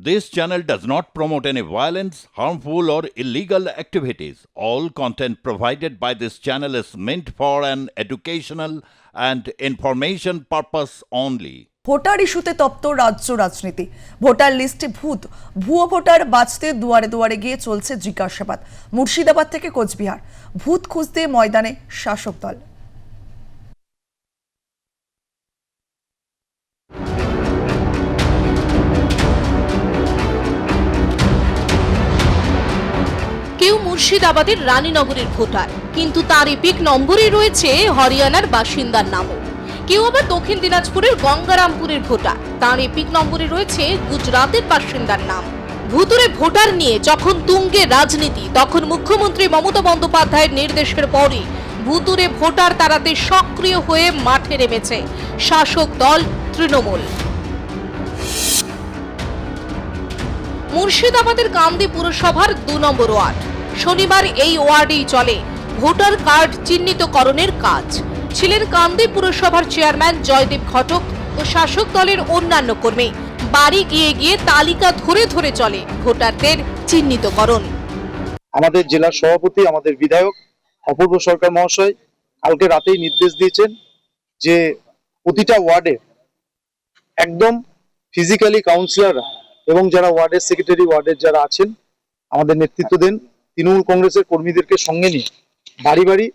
This channel does not promote any violence, harmful, or illegal activities. All content provided by this channel is meant for an educational and information purpose only. Voter ইস্যুতে তপ্ত রাজ্য রাজনীতি। Voter লিস্টে ভুয়ো voter বাঁচতে দুয়ারে দুয়ারে গিয়ে চলছে জিজ্ঞাসাবাদ। মুর্শিদাবাদ থেকে কোচবিহার, ভূত খুঁজতে ময়দানে শাসক দল। কেউ মুর্শিদাবাদের রানীনগরের ভোটার, কিন্তু তার এপিক নম্বরে রয়েছে হরিয়ানার বাসিন্দার নামও। কেউ আবার দক্ষিণ দিনাজপুরের গঙ্গারামপুরের ভোটার, তার এপিক নম্বরে রয়েছে গুজরাটের বাসিন্দার নাম। ভুতুরে ভোটার নিয়ে যখন তুঙ্গে রাজনীতি, তখন মুখ্যমন্ত্রী মমতা বন্দ্যোপাধ্যায়ের নির্দেশের পরই ভুতুরে ভোটার তাড়াতে সক্রিয় হয়ে মাঠে নেমেছে শাসক দল তৃণমূল। মুর্শিদাবাদের কান্দি পুরসভার ২ নম্বর ওয়ার্ড। শনিবার এই ওয়ার্ডেই চলে ভোটার কার্ড চিহ্নিতকরণের কাজ। ছিলেন কান্দি পুরসভার চেয়ারম্যান জয়দেব ঘটক ও শাসক দলের অন্যান্য কর্মী। বাড়ি গিয়ে গিয়ে তালিকা ধরে ধরে চলে ভোটারদের চিহ্নিতকরণ। আমাদের জেলার সভাপতি, আমাদের বিধায়ক অপূর্ব সরকার মহাশয় কালকে রাতেই নির্দেশ দিয়েছেন যে প্রতিটা ওয়ার্ডে একদম ফিজিক্যালি কাউন্সিলররা এবং যারা ওয়ার্ডের সেক্রেটারি, ওয়ার্ডের যারা আছেন, আমাদের নেতৃত্ব দেন তৃণমূল কংগ্রেসের কর্মীদেরকে সঙ্গে নিয়ে বাড়ি বাড়ি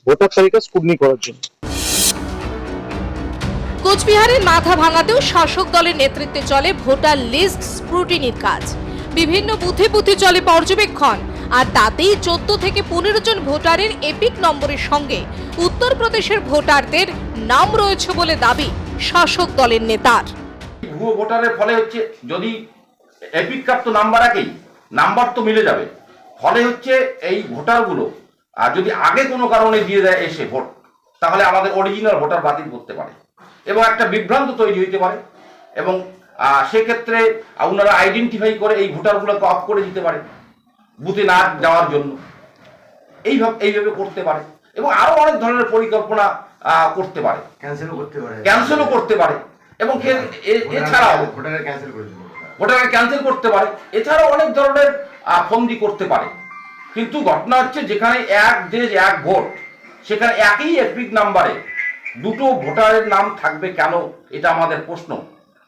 ভোটার তালিকা স্ক্রুটিনি করার জন্য। কোচবিহারের মাথা ভাঙাতেও শাসক দলের নেতৃত্বে চলে ভোটার লিস্ট স্ক্রুটিনির কাজ। বিভিন্ন বুথে বুথে চলে পর্যবেক্ষণ, আর তাতেই 14 থেকে 15 জন ভোটারের এপিক নম্বরের সঙ্গে উত্তরপ্রদেশের ভোটারদের নাম রয়েছে বলে দাবি শাসক দলের নেতার। ভুয়ো ভোটারের ফলে হচ্ছে, যদি এপিক প্রাপ্ত নাম্বার একই, নাম্বার তো মিলে যাবে, ফলে হচ্ছে এই ভোটারগুলো আর যদি আগে কোনো কারণে দিয়ে দেয় এসে ভোট, তাহলে আমাদের অরিজিনাল ভোটার বাতিল করতে পারে এবং একটা বিভ্রান্ত তৈরি হইতে পারে, এবং সেক্ষেত্রে ওনারা আইডেন্টিফাই করে এই ভোটারগুলোকে অফ করে দিতে পারে বুথে না যাওয়ার জন্য, এইভাবে করতে পারে এবং আরো অনেক ধরনের পরিকল্পনা করতে পারে, ক্যান্সেলও করতে পারে এবং এছাড়াও ভোটারকে ক্যান্সেল করতে পারে, এছাড়াও অনেক ধরনের ফন্দি করতে পারে। কিন্তু ঘটনা হচ্ছে, যেখানে এক দেশ এক ভোট, সেখানে একই এপিক নাম্বারে দুটো ভোটারের নাম থাকবে কেন, এটা আমাদের প্রশ্ন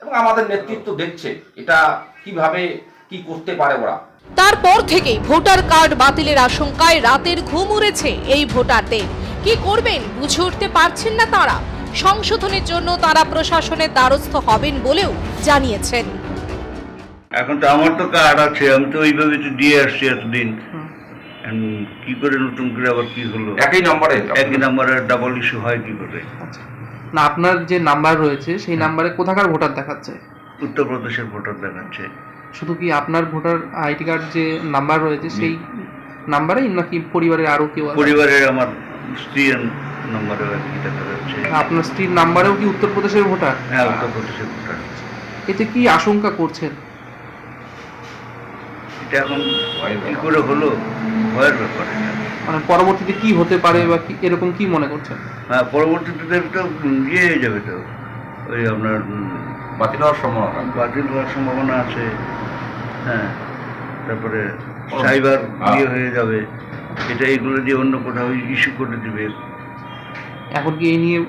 এবং আমাদের নেতৃত্ব দেখছে এটা কিভাবে কি করতে পারে ওরা। তারপর থেকেই ভোটার কার্ড বাতিলের আশঙ্কায় রাতের ঘুম উড়েছে এই ভোটারদের। কি করবেন বুঝে উঠতে পারছেন না তারা। সংশোধনের জন্য তারা প্রশাসনের দ্বারস্থ হবেন বলেও জানিয়েছেন। এখন তো আমার তো কার্ড আছে, আমি তো ওইভাবে তো দিয়ে আসছি এতদিন, কি করে নতুন করে আবার কি হলো? একই নাম্বারে ডাবল ইস্যু হয় কি করে? না, আপনার যে নাম্বার রয়েছে সেই নাম্বারে কোথাকার ভোটার দেখাচ্ছে? উত্তরপ্রদেশের ভোটার দেখাচ্ছে। শুধু কি আপনার ভোটার আইডি কার্ড যে নাম্বার রয়েছে সেই নাম্বারেই, নাকি পরিবারের আরো কেউ? পরিবারের আমার স্ত্রীর নাম্বারে দেখা যাচ্ছে। আপনার স্ত্রীর নাম্বারেও কি উত্তরপ্রদেশের ভোটার? হ্যাঁ, উত্তরপ্রদেশের ভোটার। এতে কি আশঙ্কা করছেন? এটা এখন কি করে হলো, ভয়ের ব্যাপার। মানে পরবর্তীতে কি হতে পারে বা কি এরকম কি মনে করছেন? হ্যাঁ, পরবর্তীতে তো ইয়ে হয়ে যাবে, তো ওই আপনার বাতিল হওয়ার সম্ভাবনা আছে। হ্যাঁ, তারপরে সাইবার ইয়ে হয়ে যাবে, এটা এগুলো দিয়ে অন্য কোথাও ইস্যু করে দিবে। এখন কি এই নিয়ে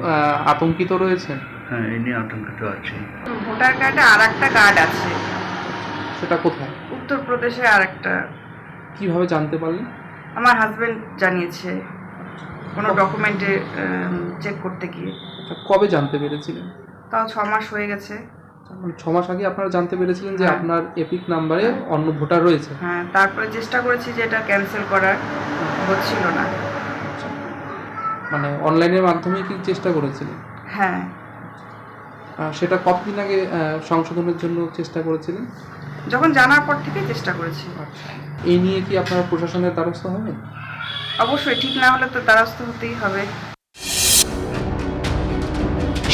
আতঙ্কিত রয়েছেন? হ্যাঁ, এই নিয়ে আতঙ্কিত আছে। ভোটার কার্ডে আর একটা কার্ড আছে। সেটা কোথায়? উত্তরপ্রদেশে আর একটা। কিভাবে জানতে পারলেন? আমার হাজবেন্ড জানিয়েছে কোনো ডকুমেন্টে চেক করতে গিয়ে। কবে জানতে পেরেছিলেন? তাও 6 মাস হয়ে গেছে। 6 মাস আগে আপনারা জানতে পেরেছিলেন যে আপনার এপিক নাম্বারে অন্য ভোটার রয়েছে? হ্যাঁ, তারপরে চেষ্টা করেছি যে এটা ক্যান্সেল করার, হচ্ছিল না। মানে অনলাইনের মাধ্যমে কি চেষ্টা করেছিলেন? হ্যাঁ। সেটা কতদিন আগে সংশোধনের জন্য চেষ্টা করেছিলেন? যখন জানার পর থেকে চেষ্টা করেছি। আচ্ছা, এই নিয়ে কি আপনারা প্রশাসনের দ্বারস্থ হবেন? অবশ্যই, ঠিক না হলে তো দ্বারস্থ হতেই হবে।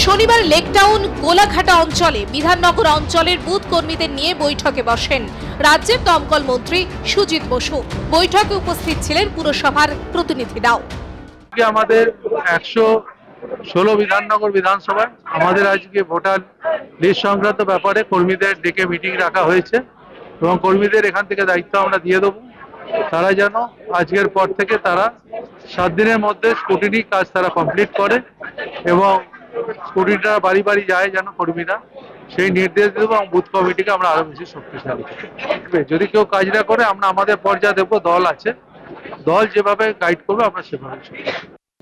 শনিবার লেকটাউন গোলাঘাটা অঞ্চলে বিধাননগর অঞ্চলের বুথ কর্মীদের নিয়ে বৈঠকে বসেন রাজ্যের দমকল মন্ত্রী সুজিত বসু। বৈঠকে উপস্থিত ছিলেন পুরসভার প্রতিনিধিরাও। আমাদের 16 বিধাননগর বিধানসভায় আমাদের আজকে ভোটার লিস্ট সংক্রান্ত ব্যাপারে কর্মীদের ডেকে মিটিং রাখা হয়েছে এবং কর্মীদের এখান থেকে দায়িত্ব আমরা দিয়ে দেবো। তারা যেন আজকের পর থেকে তারা 7 দিনের মধ্যে স্কুটিনি কাজ তারা কমপ্লিট করে এবং স্কুটিটা বাড়ি বাড়ি যায় যেন কর্মীরা, সেই নির্দেশ দেবো এবং বুথ কমিটিকে আমরা আরো বেশি শক্তিশালী করবো। যদি কেউ কাজ না করে আমরা আমাদের পর্যায়ে দেবো, দল আছে, দল যেভাবে গাইড করবে আমরা সেভাবে চলবো।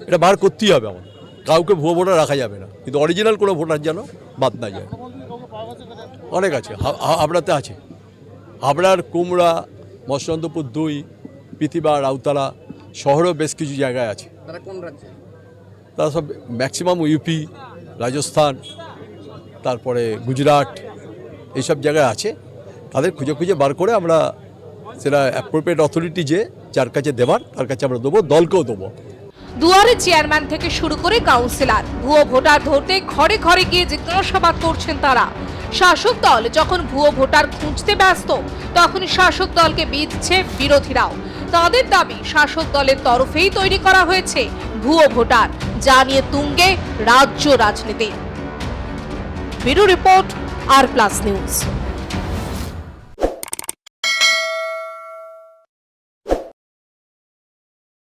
এটা বার করতেই হবে আমাদের, কাউকে ভুয়ো ভোটার রাখা যাবে না, কিন্তু অরিজিনাল কোনো ভোটার যেন বাদ না যায়। অনেক আছে, হাবড়াতে আছে, হাবড়ার কুমড়া, মৎস্যন্তপুর 2, পৃথিবা, রাউতালা শহরেও বেশ কিছু জায়গায় আছে। তারা কোন রাজ্যে? তারা সব ম্যাক্সিমাম ইউপি, রাজস্থান, তারপরে গুজরাট, এইসব জায়গায় আছে। তাদের খুঁজে খুঁজে বার করে আমরা সেটা অ্যাপ্রোপ্রিয়েট অথরিটি যার কাছে দেবার তার কাছে আমরা দেবো, দলকেও দেবো। দুয়ারে চেয়ারম্যান থেকে শুরু করে কাউন্সিলর ভুয়ো ভোটার ধরতে ঘরে ঘরে গিয়ে জিজ্ঞাসাবাদ করছেন তারা। শাসক দল যখন ভুয়ো ভোটার খুঁজতে ব্যস্ত, তখন শাসক দলকে বিঁধছে বিরোধীরাও। তাদের দাবি শাসক দলের তরফেই তৈরি করা হয়েছে ভুয়ো ভোটার, যা নিয়ে তুঙ্গে রাজ্য রাজনীতি। ব্যুরো রিপোর্ট, আর প্লাস নিউজ।